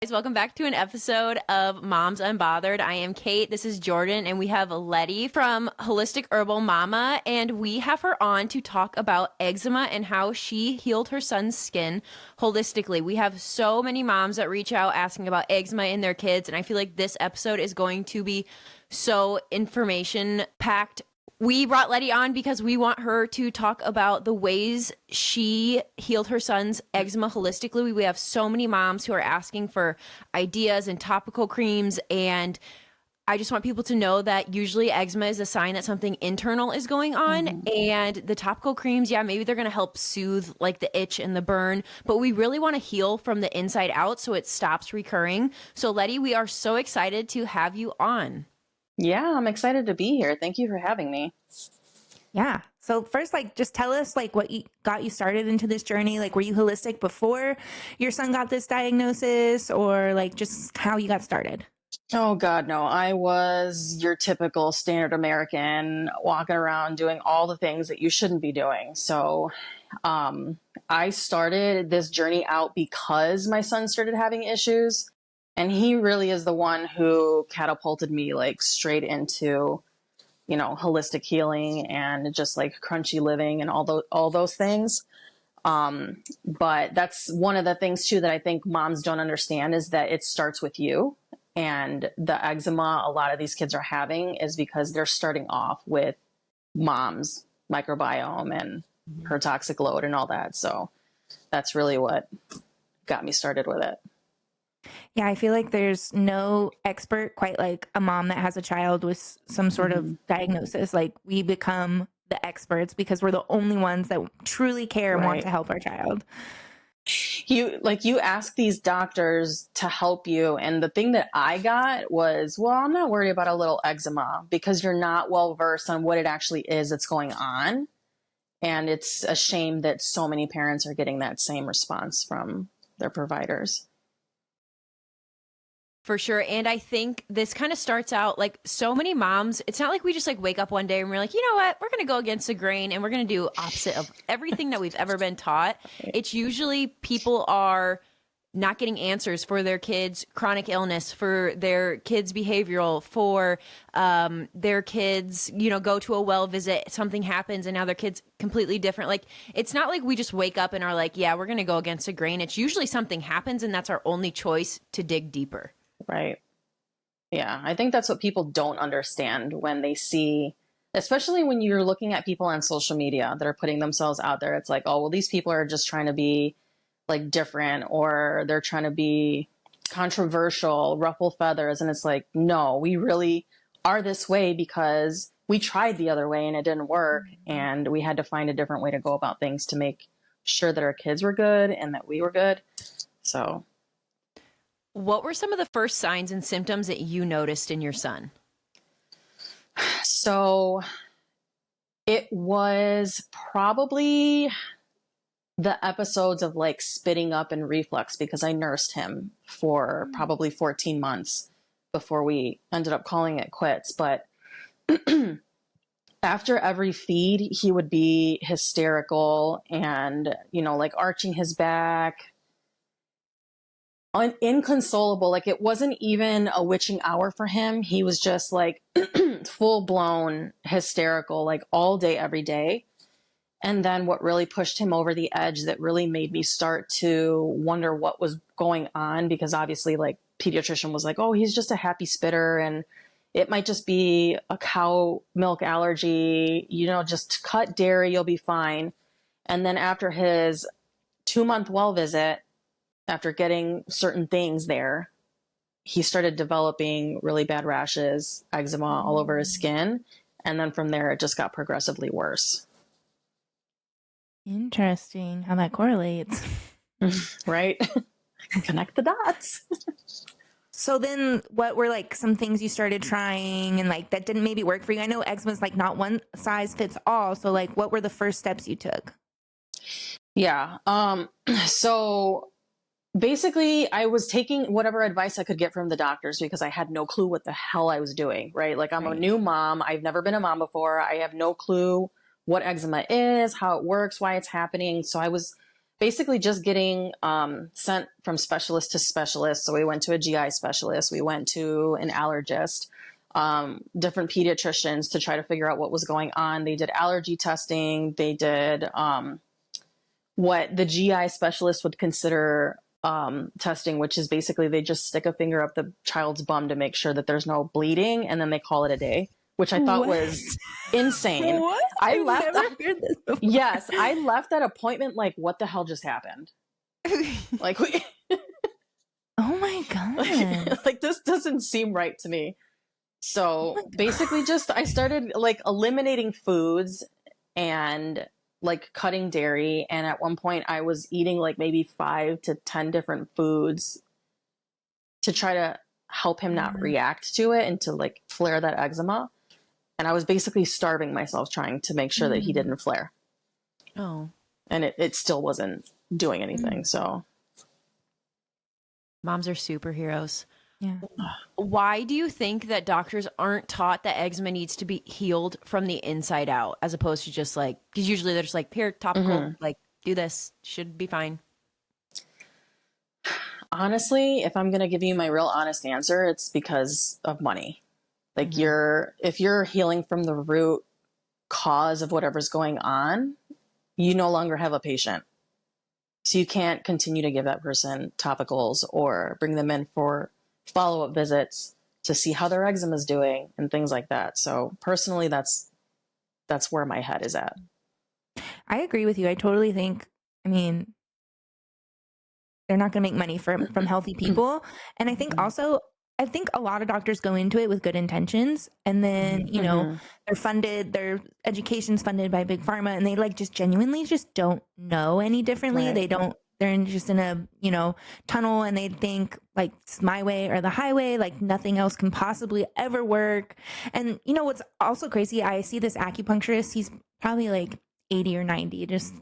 guys, welcome back to an episode of Moms Unbothered. I am Kate, this is Jordan, and we have Letty from Holistic Herbal Mama, and we have her on to talk about eczema and how she healed her son's skin holistically. We have so many moms that reach out asking about eczema in their kids, and I feel like this episode is going to be so information packed. We brought Letty on because we want her to talk about the ways she healed her son's eczema holistically. We have so many moms who are asking for ideas and topical creams, and I just want people to know that usually eczema is a sign that something internal is going on, and the topical creams, yeah, maybe they're going to help soothe like the itch and the burn, but we really want to heal from the inside out so it stops recurring. So Letty, we are so excited to have you on. Yeah, I'm excited to be here. Thank you for having me. Yeah. So first, just tell us what got you started into this journey. Were you holistic before your son got this diagnosis, or just how you got started? Oh God, no. I was your typical standard American walking around doing all the things that you shouldn't be doing. So I started this journey out because my son started having issues. And he really is the one who catapulted me straight into, holistic healing and just crunchy living and all those things. But that's one of the things too that I think moms don't understand is that it starts with you. And the eczema a lot of these kids are having is because they're starting off with mom's microbiome and her toxic load and all that. So that's really what got me started with it. Yeah, I feel like there's no expert quite like a mom that has a child with some sort of diagnosis. We become the experts because we're the only ones that truly care and want to help our child. You ask these doctors to help you. And the thing that I got was, well, I'm not worried about a little eczema because you're not well versed on what it actually is that's going on. And it's a shame that so many parents are getting that same response from their providers. For sure. And I think this kind of starts out so many moms, it's not like we just wake up one day and we're like, you know what, we're going to go against the grain and we're going to do opposite of everything that we've ever been taught. It's usually people are not getting answers for their kids' chronic illness, for their kids' behavioral, for their kids, go to a well visit, something happens and now their kid's completely different. It's not like we just wake up and are like, yeah, we're going to go against the grain. It's usually something happens and that's our only choice to dig deeper. Right. Yeah. I think that's what people don't understand when they see, especially when you're looking at people on social media that are putting themselves out there. It's like, oh, well, these people are just trying to be different, or they're trying to be controversial, ruffle feathers. And it's like, no, we really are this way because we tried the other way and it didn't work. And we had to find a different way to go about things to make sure that our kids were good and that we were good. So what were some of the first signs and symptoms that you noticed in your son? So it was probably the episodes of spitting up and reflux because I nursed him for probably 14 months before we ended up calling it quits. But after every feed, he would be hysterical and, arching his back, inconsolable. It wasn't even a witching hour for him. He was just full blown hysterical, all day, every day. And then what really pushed him over the edge that really made me start to wonder what was going on, because obviously pediatrician was like, oh, he's just a happy spitter and it might just be a cow milk allergy, just cut dairy, you'll be fine. And then after his 2-month well visit, after getting certain things there, he started developing really bad rashes, eczema all over his skin. And then from there, it just got progressively worse. Interesting how that correlates. Right? Connect the dots. So then what were some things you started trying and that didn't maybe work for you? I know eczema is not one size fits all. So what were the first steps you took? Yeah. So basically I was taking whatever advice I could get from the doctors because I had no clue what the hell I was doing, right? I'm a new mom. I've never been a mom before. I have no clue what eczema is, how it works, why it's happening. So I was basically just getting sent from specialist to specialist. So we went to a GI specialist, we went to an allergist, different pediatricians to try to figure out what was going on. They did allergy testing. They did what the GI specialist would consider testing, which is basically they just stick a finger up the child's bum to make sure that there's no bleeding, and then they call it a day, which I thought was insane. What? I I've left. never heard this before. Yes, I left that appointment like, what the hell just happened? Like, Oh my god. like this doesn't seem right to me. So basically, just I started like eliminating foods and like cutting dairy. And at one point, I was eating like maybe 5 to 10 different foods to try to help him not react to it and to like flare that eczema. And I was basically starving myself trying to make sure that he didn't flare. Oh. And it still wasn't doing anything. So Moms are superheroes. Yeah. Why do you think that doctors aren't taught that eczema needs to be healed from the inside out, as opposed to just like, because usually they're just like, here, topical, like do this, should be fine. honestly, if I'm going to give you my real honest answer, it's because of money. Like if you're healing from the root cause of whatever's going on, you no longer have a patient. So you can't continue to give that person topicals or bring them in for follow-up visits to see how their eczema is doing and things like that. So personally, that's where my head is at. I agree with you. I totally think, I mean, they're not going to make money from healthy people. And I think also, I think a lot of doctors go into it with good intentions, and then, you know, they're funded, their education's funded by big pharma, and they like just genuinely just don't know any differently. Right. They don't, they're just in a, you know, tunnel, and they think like it's my way or the highway, like nothing else can possibly ever work. And you know, what's also crazy, I see this acupuncturist, he's probably like 80 or 90, just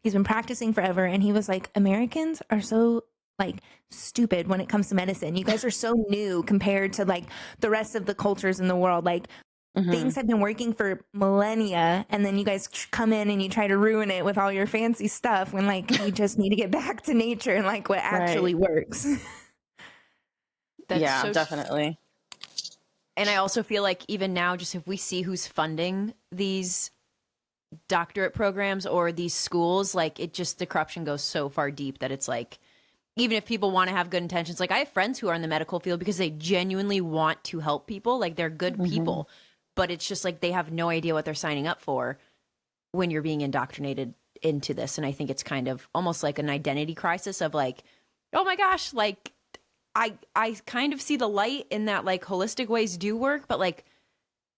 he's been practicing forever. And he was like, Americans are so like stupid when it comes to medicine. You guys are so new compared to like the rest of the cultures in the world. Like things have been working for millennia, and then you guys come in and you try to ruin it with all your fancy stuff when like we just need to get back to nature and like what actually works. Yeah, definitely. And I also feel like even now, just if we see who's funding these doctorate programs or these schools, like it just, the corruption goes so far deep that it's like, even if people want to have good intentions, like I have friends who are in the medical field because they genuinely want to help people, like they're good people, but it's just like they have no idea what they're signing up for when you're being indoctrinated into this. And I think it's kind of almost like an identity crisis of like, oh my gosh, like I kind of see the light in that, like holistic ways do work, but like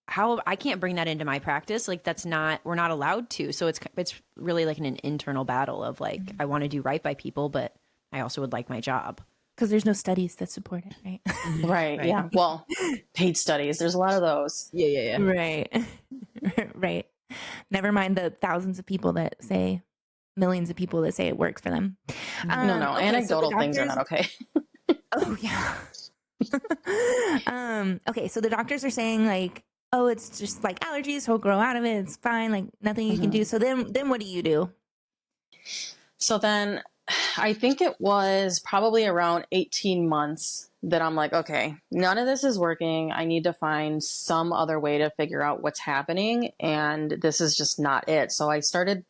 how I can't bring that into my practice. Like that's not, we're not allowed to. So it's really like an internal battle of like, I want to do right by people, but I also would like my job. Because there's no studies that support it, right? Right. Yeah. Well, paid studies. There's a lot of those. Yeah. Right. Right. Never mind the thousands of people that say, millions of people that say it works for them. No. Okay, Anecdotal so things are not okay. Oh, yeah. Okay. So the doctors are saying like, oh, it's just like allergies. He'll grow out of it. It's fine. Like nothing you can do. So then what do you do? So then I think it was probably around 18 months that I'm like, okay, none of this is working. I need to find some other way to figure out what's happening. And this is just not it. So I started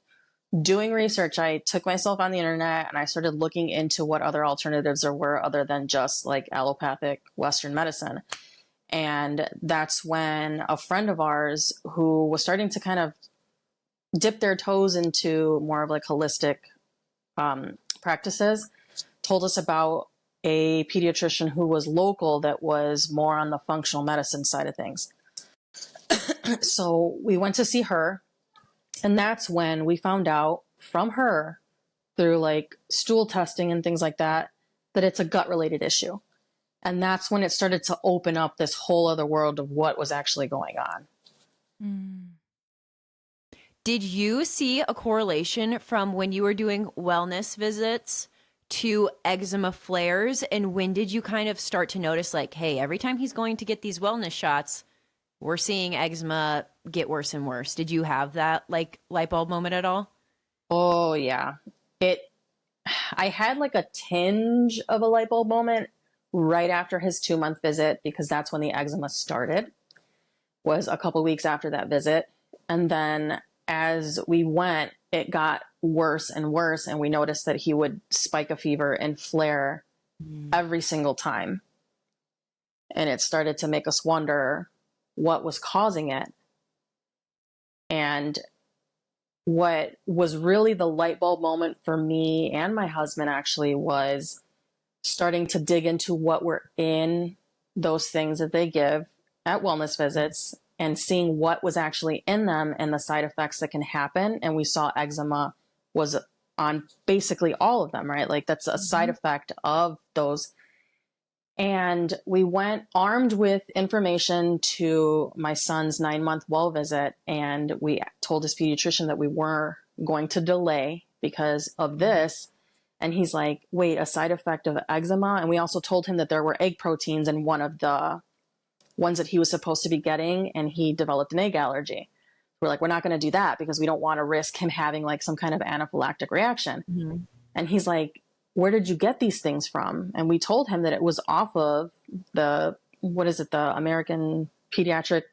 doing research. I took myself on the internet and I started looking into what other alternatives there were other than just like allopathic Western medicine. And that's when a friend of ours who was starting to kind of dip their toes into more of like holistic practices told us about a pediatrician who was local that was more on the functional medicine side of things. So we went to see her, and that's when we found out from her through like stool testing and things like that, that it's a gut related issue. And that's when it started to open up this whole other world of what was actually going on. Did you see a correlation from when you were doing wellness visits to eczema flares? And when did you kind of start to notice like, hey, every time he's going to get these wellness shots, we're seeing eczema get worse and worse? Did you have that like light bulb moment at all? Oh, yeah. I had like a tinge of a light bulb moment right after his 2-month visit, because that's when the eczema started, was a couple weeks after that visit. And then as we went, it got worse and worse. And we noticed that he would spike a fever and flare every single time. And it started to make us wonder what was causing it. And what was really the light bulb moment for me and my husband actually was starting to dig into what were in those things that they give at wellness visits and seeing what was actually in them and the side effects that can happen. And we saw eczema was on basically all of them, right? Like that's a side effect of those. And we went armed with information to my son's 9-month well visit. And we told his pediatrician that we were going to delay because of this. And he's like, wait, a side effect of eczema? And we also told him that there were egg proteins in one of the ones that he was supposed to be getting, and he developed an egg allergy. We're like, we're not going to do that because we don't want to risk him having like some kind of anaphylactic reaction. And he's like, where did you get these things from? And we told him that it was off of the American Pediatric,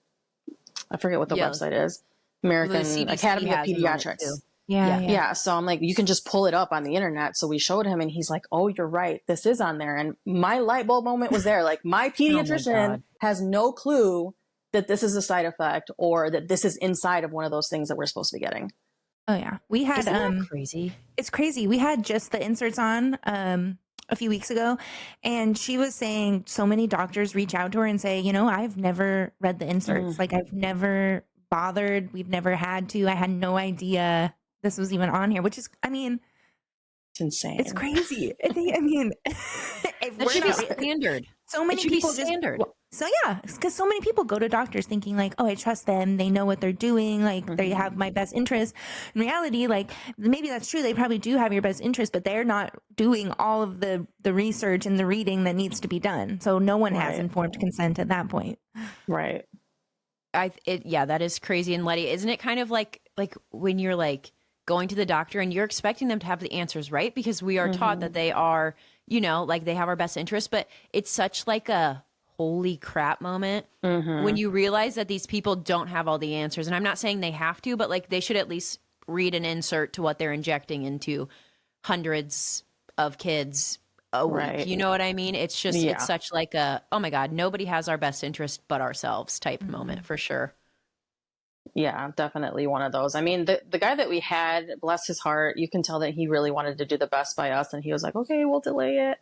I forget what the website is, American Academy of Pediatrics. Yeah. So I'm like, you can just pull it up on the internet. So we showed him and he's like, oh, you're right. This is on there. And my light bulb moment was there. Like my pediatrician has no clue that this is a side effect or that this is inside of one of those things that we're supposed to be getting. Oh yeah. We had, Isn't that crazy? It's crazy. We had just the inserts on, a few weeks ago, and she was saying so many doctors reach out to her and say, you know, I've never read the inserts. Like I've never bothered. We've never had to. I had no idea this was even on here, which is, I mean, it's insane. It's crazy. I mean, if that should be standard. So many people standard. So yeah, because so many people go to doctors thinking like, oh, I trust them. They know what they're doing. Like they have my best interest. In reality, like maybe that's true. They probably do have your best interest, but they're not doing all of the research and the reading that needs to be done. So no one has informed consent at that point. Right. That is crazy. And Letty, isn't it kind of like when you're like going to the doctor and you're expecting them to have the answers, right? Because we are taught that they are, you know, like they have our best interest, but it's such like a holy crap moment when you realize that these people don't have all the answers. And I'm not saying they have to, but like they should at least read an insert to what they're injecting into hundreds of kids a week. You know what I mean? It's just, it's such like a, oh my God, nobody has our best interest but ourselves type moment for sure. Yeah, definitely one of those. I mean, the guy that we had, bless his heart, you can tell that he really wanted to do the best by us. And he was like, okay, we'll delay it.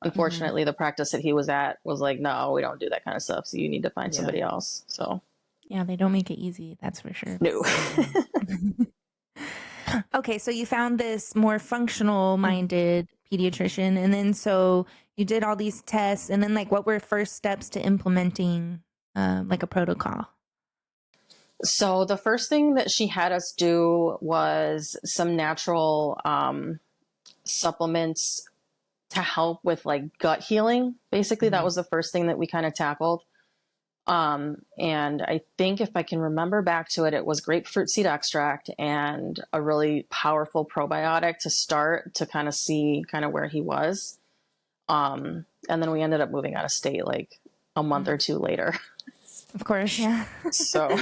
Unfortunately, the practice that he was at was like, no, we don't do that kind of stuff. So you need to find somebody else. So yeah, they don't make it easy. That's for sure. No. Okay. So you found this more functional minded pediatrician. And then, so you did all these tests, and then like, what were first steps to implementing like a protocol? So the first thing that she had us do was some natural supplements to help with like gut healing. Basically, that was the first thing that we kind of tackled. And I think if I can remember back to it, it was grapefruit seed extract and a really powerful probiotic to start to kind of see kind of where he was. And then we ended up moving out of state like a month or two later. Of course, yeah. So...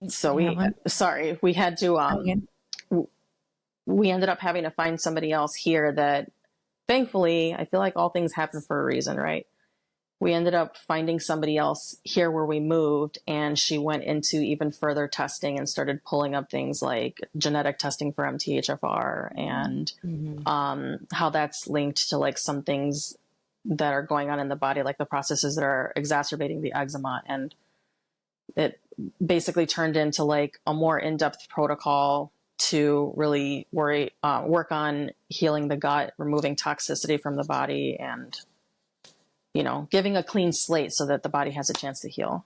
So we had to, we ended up having to find somebody else here that thankfully, I feel like all things happen for a reason, right? We ended up finding somebody else here where we moved, and she went into even further testing and started pulling up things like genetic testing for MTHFR and how that's linked to like some things that are going on in the body, like the processes that are exacerbating the eczema. And it basically turned into like a more in-depth protocol to really work on healing the gut, removing toxicity from the body, and, you know, giving a clean slate so that the body has a chance to heal.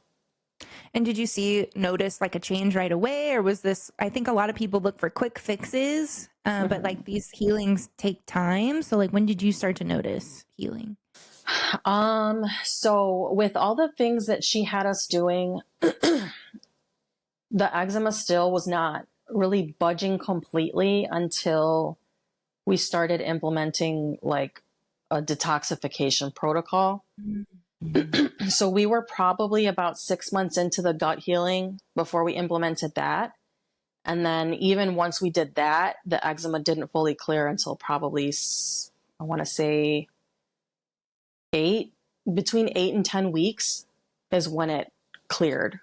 And did you notice like a change right away? Or was this, I think a lot of people look for quick fixes, but like these healings take time. So like, when did you start to notice healing? So with all the things that she had us doing, the eczema still was not really budging completely until we started implementing like a detoxification protocol. Mm-hmm. So we were probably about 6 months into the gut healing before we implemented that. And then even once we did that, the eczema didn't fully clear until probably, I want to say between 8 and 10 weeks is when it cleared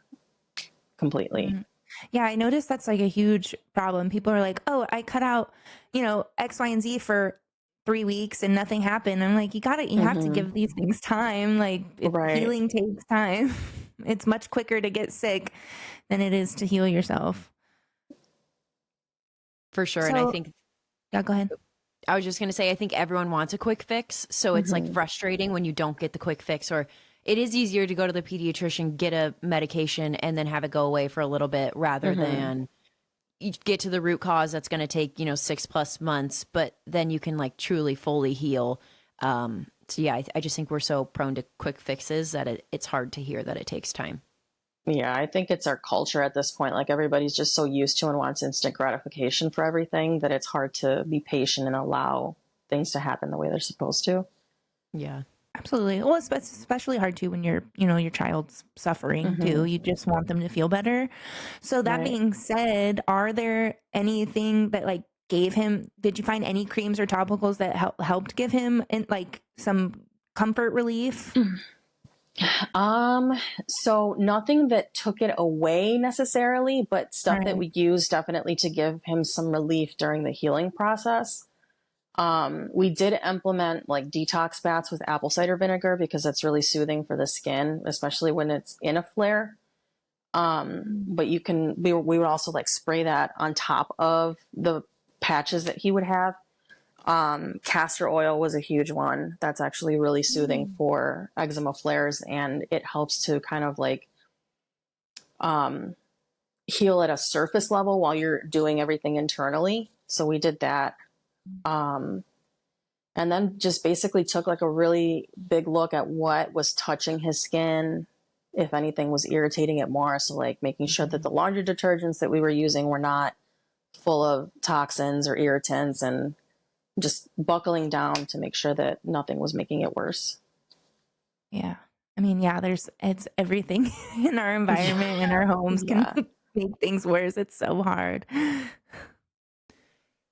completely. Mm. Yeah, I noticed that's like a huge problem. People are like, "Oh, I cut out, X, Y, and Z for 3 weeks and nothing happened." I'm like, you have to give these things time. Like, Right. healing takes time. It's much quicker to get sick than it is to heal yourself. For sure. And I So, think yeah, go ahead. I was just going to say, I think everyone wants a quick fix. So it's like frustrating when you don't get the quick fix, or it is easier to go to the pediatrician, get a medication, and then have it go away for a little bit rather than you get to the root cause that's going to take, 6+ months, but then you can like truly fully heal. So yeah, I just think we're so prone to quick fixes that it's hard to hear that it takes time. Yeah, I think it's our culture at this point. Like everybody's just so used to and wants instant gratification for everything that it's hard to be patient and allow things to happen the way they're supposed to. Yeah. Absolutely. Well, it's especially hard too when your child's suffering too. You just want them to feel better. So that Right. being said, are there anything that like did you find any creams or topicals that helped give him like some comfort relief? So nothing that took it away necessarily, but stuff that Right. we used definitely to give him some relief during the healing process. We did implement like detox baths with apple cider vinegar because that's really soothing for the skin, especially when it's in a flare. But we would also like spray that on top of the patches that he would have. Castor oil was a huge one. That's actually really soothing for eczema flares, and it helps to kind of like heal at a surface level while you're doing everything internally. So we did that. And then just basically took like a really big look at what was touching his skin, if anything was irritating it more. So like making sure that the laundry detergents that we were using were not full of toxins or irritants, and just buckling down to make sure that nothing was making it worse. Yeah. I mean, yeah, it's everything in our environment, in our homes can make things worse. It's so hard.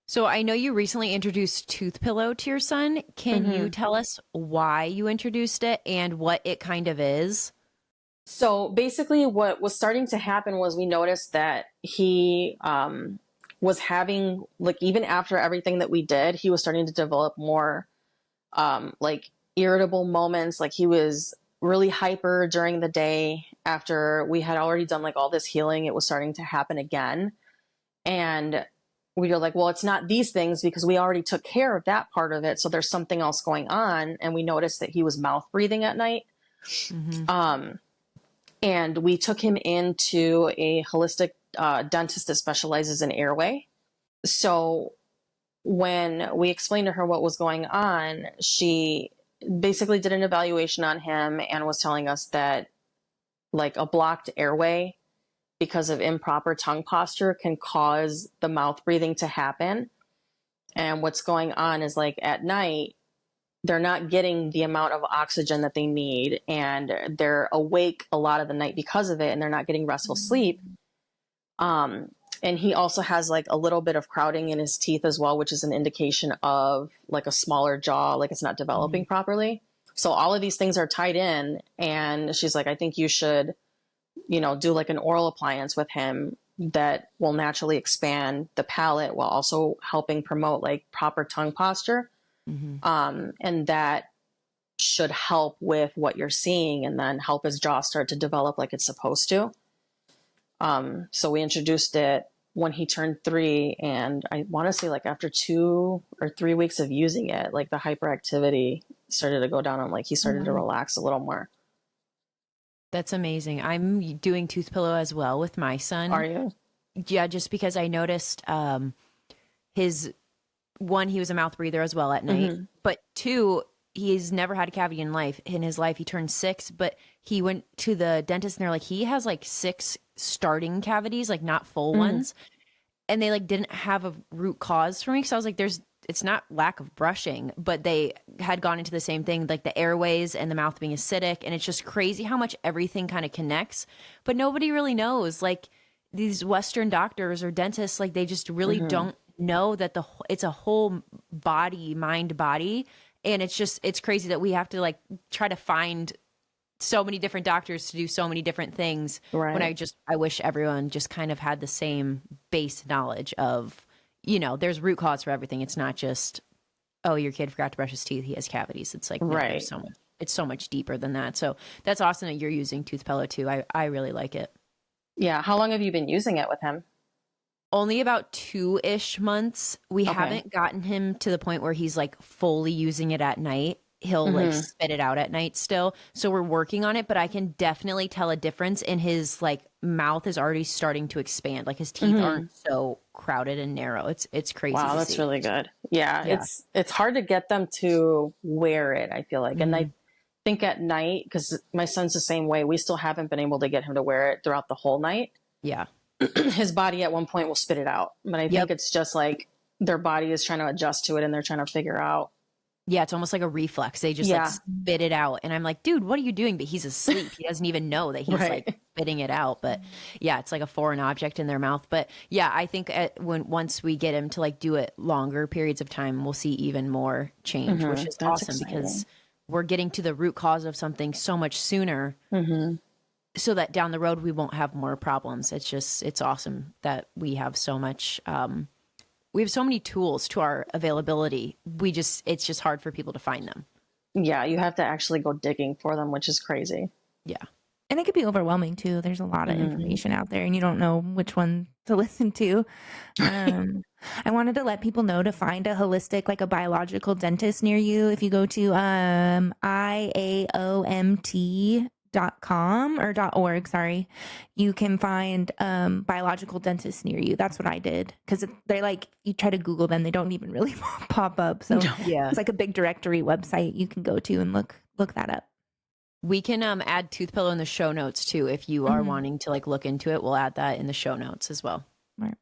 So I know you recently introduced Tooth Pillow to your son. Can you tell us why you introduced it and what it kind of is? So basically what was starting to happen was we noticed that he was having, like, even after everything that we did, he was starting to develop more like irritable moments. Like he was really hyper during the day. After we had already done like all this healing, it was starting to happen again. And we were like, well, it's not these things because we already took care of that part of it. So there's something else going on. And we noticed that he was mouth breathing at night. And we took him into a holistic dentist that specializes in Airway. So when we explained to her what was going on, she basically did an evaluation on him and was telling us that like a blocked airway because of improper tongue posture can cause the mouth breathing to happen. And what's going on is like at night, they're not getting the amount of oxygen that they need, and they're awake a lot of the night because of it, and they're not getting restful sleep. And he also has like a little bit of crowding in his teeth as well, which is an indication of like a smaller jaw, like it's not developing properly. So all of these things are tied in, and she's like, I think you should, do like an oral appliance with him that will naturally expand the palate while also helping promote like proper tongue posture. And that should help with what you're seeing and then help his jaw start to develop like it's supposed to. So we introduced it when he turned 3, and I want to say like after 2 or 3 weeks of using it, like the hyperactivity started to go down and like he started to relax a little more. That's amazing. I'm doing Tooth Pillow as well with my son. Are you? Yeah, just because I noticed he was a mouth breather as well at night. But 2, he's never had a cavity in his life. He turned 6, but he went to the dentist and they're like, he has like 6 starting cavities, like not full ones. And they like didn't have a root cause for me. So I was like, it's not lack of brushing, but they had gone into the same thing, like the airways and the mouth being acidic. And it's just crazy how much everything kind of connects, but nobody really knows. Like these Western doctors or dentists, like they just really don't know that it's a whole body, mind, body. And it's crazy that we have to like try to find so many different doctors to do so many different things. Right. When I wish everyone just kind of had the same base knowledge of, there's root cause for everything. It's not just, oh, your kid forgot to brush his teeth, he has cavities. It's like, no, there's so much, it's so much deeper than that. So that's awesome that you're using Tooth Pillow too. I really like it. Yeah. How long have you been using it with him? Only about 2-ish months. We haven't gotten him to the point where he's like fully using it at night. He'll like spit it out at night still. So we're working on it, but I can definitely tell a difference in his like mouth is already starting to expand. Like his teeth aren't so crowded and narrow. It's crazy. Wow, to that's see. really good. Yeah, it's hard to get them to wear it, I feel like. And I think at night, because my son's the same way, we still haven't been able to get him to wear it throughout the whole night. Yeah. His body at one point will spit it out. But I think it's just like their body is trying to adjust to it and they're trying to figure out. Yeah, it's almost like a reflex. They just like spit it out. And I'm like, dude, what are you doing? But he's asleep. He doesn't even know that he's like spitting it out. But yeah, it's like a foreign object in their mouth. But yeah, I think once we get him to like do it longer periods of time, we'll see even more change, which is That's awesome exciting. because we're getting to the root cause of something so much sooner. So that down the road we won't have more problems. It's awesome that we have so much we have so many tools to our availability. It's just hard for people to find them. Yeah, you have to actually go digging for them, which is crazy. Yeah. And it could be overwhelming too. There's a lot of information out there and you don't know which one to listen to. I wanted to let people know to find a holistic, like a biological dentist near you. If you go to IAOMT.com or .org, sorry, you can find biological dentists near you. That's what I did. Because they're like, you try to Google them, they don't even really pop up. So it's like a big directory website you can go to and look that up. We can add Tooth Pillow in the show notes too. If you are wanting to like look into it, we'll add that in the show notes as well. Right.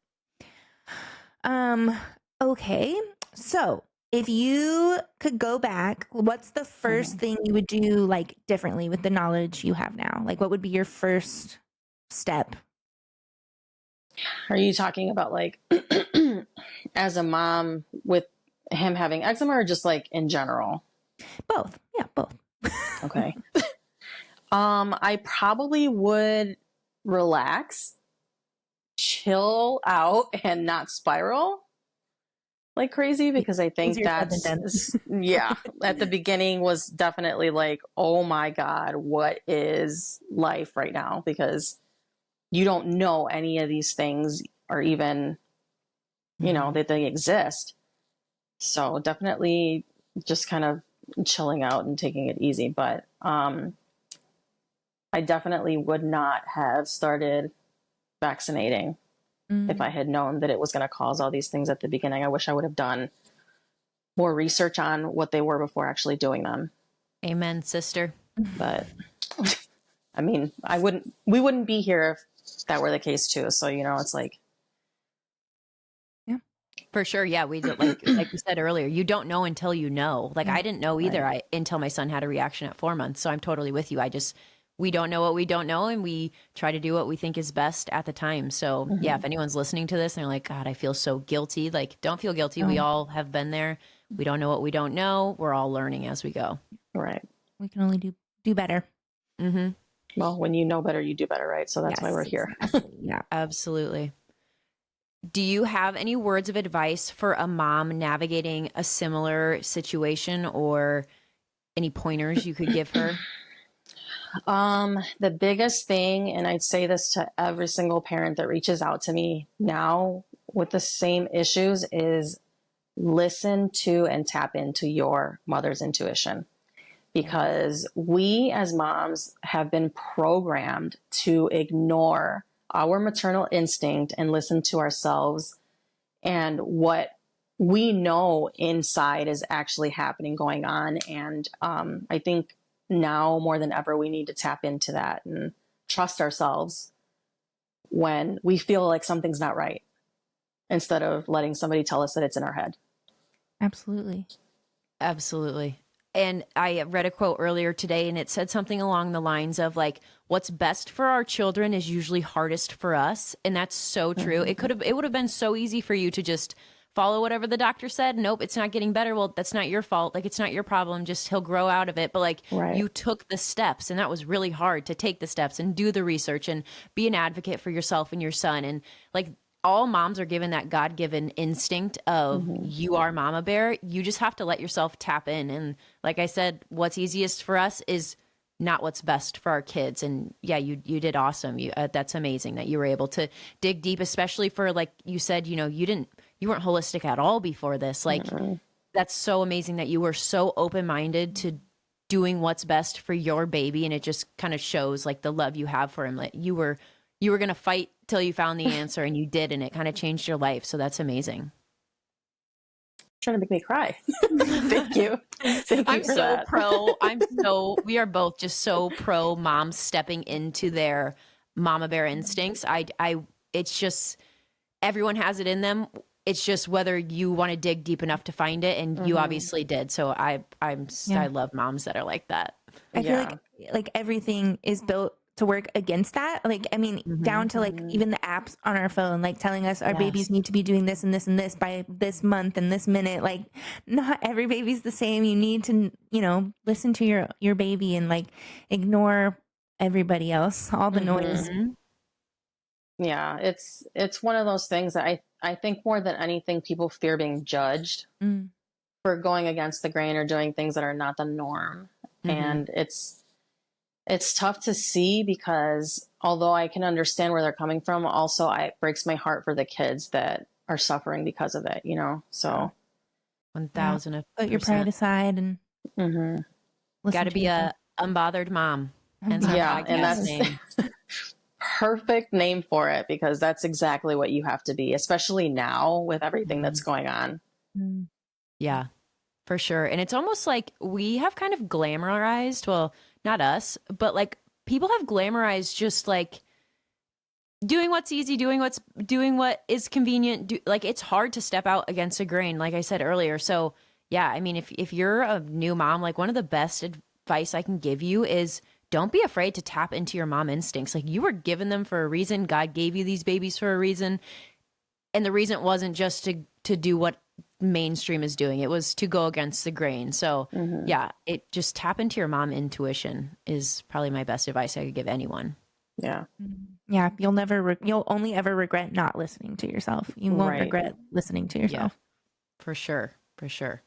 Okay. So if you could go back, what's the first thing you would do like differently with the knowledge you have now? Like what would be your first step? Are you talking about like as a mom with him having eczema or just like in general? Both. Yeah, both. Okay. I probably would relax, chill out, and not spiral like crazy because I think that's at the beginning was definitely like, oh my God, what is life right now? Because you don't know any of these things or even, that they exist. So definitely just kind of chilling out and taking it easy. But I definitely would not have started vaccinating if I had known that it was going to cause all these things at the beginning. I wish I would have done more research on what they were before actually doing them. Amen, sister. But I mean, we wouldn't be here if that were the case too. So, it's like, for sure. Yeah. We like we said earlier, you don't know until you know. Like I didn't know either until my son had a reaction at 4 months. So I'm totally with you. We don't know what we don't know. And we try to do what we think is best at the time. So yeah, if anyone's listening to this and they're like, God, I feel so guilty. Like, don't feel guilty. We all have been there. We don't know what we don't know. We're all learning as we go. right. We can only do better. Well, when you know better, you do better, right? So that's why we're here. Exactly. Yeah. Absolutely. Do you have any words of advice for a mom navigating a similar situation or any pointers you could give her? The biggest thing, and I'd say this to every single parent that reaches out to me now with the same issues, is listen to and tap into your mother's intuition. Because we as moms have been programmed to ignore our maternal instinct and listen to ourselves and what we know inside is actually happening, going on. And I think now more than ever, we need to tap into that and trust ourselves when we feel like something's not right, instead of letting somebody tell us that it's in our head. Absolutely. Absolutely. And I read a quote earlier today, and it said something along the lines of like, what's best for our children is usually hardest for us. And that's so true. It would have been so easy for you to just follow whatever the doctor said. Nope, it's not getting better. Well, that's not your fault. Like, it's not your problem. Just he'll grow out of it. But like, Right. you took the steps, and that was really hard to take the steps and do the research and be an advocate for yourself and your son. And like, all moms are given that God-given instinct of you are mama bear. You just have to let yourself tap in. And like I said, what's easiest for us is not what's best for our kids. And yeah, you did awesome. That's amazing that you were able to dig deep, especially for, like you said, you weren't holistic at all before this. Like, that's so amazing that you were so open-minded to doing what's best for your baby. And it just kind of shows like the love you have for him. Like, you were going to fight till you found the answer, and you did, and it kind of changed your life. So that's amazing. Trying to make me cry. Thank you. Thank you for that. We are both just so pro moms stepping into their mama bear instincts. It's just, everyone has it in them. It's just whether you want to dig deep enough to find it. And you obviously did. So I love moms that are like that. I feel like everything is built to work against that. Like, I mean, down to like even the apps on our phone, like telling us our babies need to be doing this and this and this by this month and this minute. Like, not every baby's the same. You need to, listen to your baby and like ignore everybody else, all the noise. Yeah, it's one of those things that I think more than anything, people fear being judged for going against the grain or doing things that are not the norm. And it's tough to see, because although I can understand where they're coming from, also it breaks my heart for the kids that are suffering because of it, So 1,000%. Put your pride aside and got to be a unbothered mom. Hence our and that's name. perfect name for it, because that's exactly what you have to be, especially now with everything that's going on. Yeah, for sure. And it's almost like we have kind of glamorized, well, not us, but like people have glamorized just like doing what's easy, doing what is convenient. Like, it's hard to step out against a grain, like I said earlier. So yeah, I mean, if you're a new mom, like, one of the best advice I can give you is don't be afraid to tap into your mom instincts. Like, you were given them for a reason. God gave you these babies for a reason. And the reason wasn't just to do what mainstream is doing. It was to go against the grain. So yeah, it just tap into your mom intuition is probably my best advice I could give anyone. Yeah. Yeah. You'll only ever regret not listening to yourself. You won't regret listening to yourself. Yeah, for sure. For sure.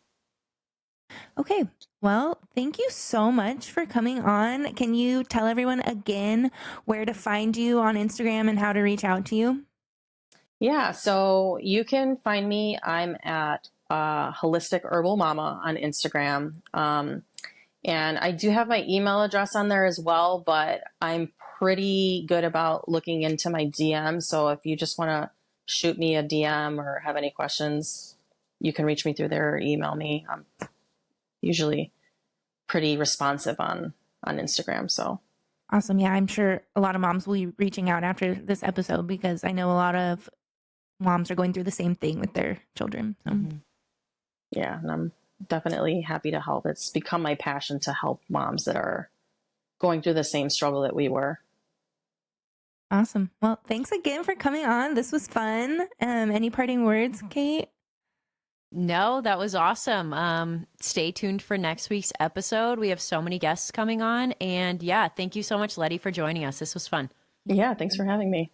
Okay. Well, thank you so much for coming on. Can you tell everyone again where to find you on Instagram and how to reach out to you? Yeah, so you can find me. I'm at Holistic Herbal Mama on Instagram. And I do have my email address on there as well, but I'm pretty good about looking into my DM. So if you just want to shoot me a DM or have any questions, you can reach me through there or email me. I'm usually pretty responsive on Instagram. So awesome. Yeah, I'm sure a lot of moms will be reaching out after this episode, because I know a lot of moms are going through the same thing with their children. So. Yeah, and I'm definitely happy to help. It's become my passion to help moms that are going through the same struggle that we were. Awesome. Well, thanks again for coming on. This was fun. Any parting words, Kate? No, that was awesome. Stay tuned for next week's episode. We have so many guests coming on. And yeah, thank you so much, Letty, for joining us. This was fun. Yeah, thanks for having me.